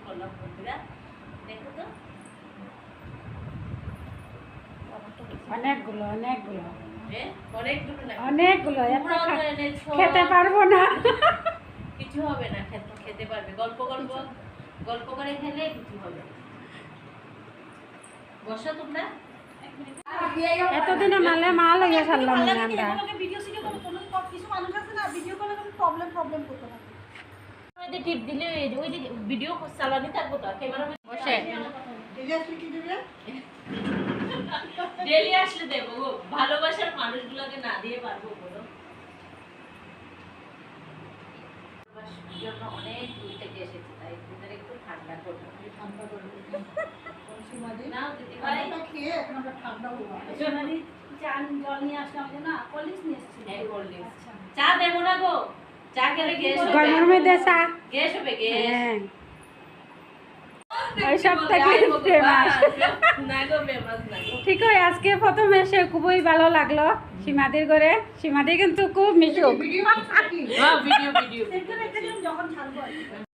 করলাম বন্ধুরা, দেখো তো অনেকগুলো অনেকগুলো অনেকগুলো না, অনেকগুলো এত পুরো তো এনেছো। খেতে পারবো না। কিছু হবে না, খেতে পারবে, গল্প গল্প গল্প করে খেলে কিছু হবে। বসো তোমরা। এতদিনে মালে মাল হইয়া সারলাম না আমরা। ভিডিও সিডিও করে কোনো কিছু মানুষ আছে না ভিডিও কলে কোনো প্রবলেম করতে থাকে। ওই যে টিপ দিলে ওই যে ভিডিও চালানি থাকবো তো ক্যামেরা বসে ডেলি আসলে দেবো গো, ভালোবাসার মানুষগুলোকে না দিয়ে পারবো বলো। জন্য অনেক দূর থেকে এসেছি, তাই ভিতরে একটু ঠান্ডা করবো। নাও দিতে পারি সোনালি চান জল নিয়ে আসলাম যে না কলিস নিয়ে এসেছি। চা দেবো না গো, চা খেলে গ্যাস হবে। গরমের মধ্যে চা গ্যাস হবে, গ্যাস। হ্যাঁ ওই সব থেকে ফেমাস। না গো, ফেমাস না গো। ঠিক হয়, আজকে প্রথম এসে খুবই ভালো লাগলো সীমাদির ঘরে। সীমাদি কিন্তু খুব মিশুক। হ্যাঁ, ভিডিও যখন ছাড়বো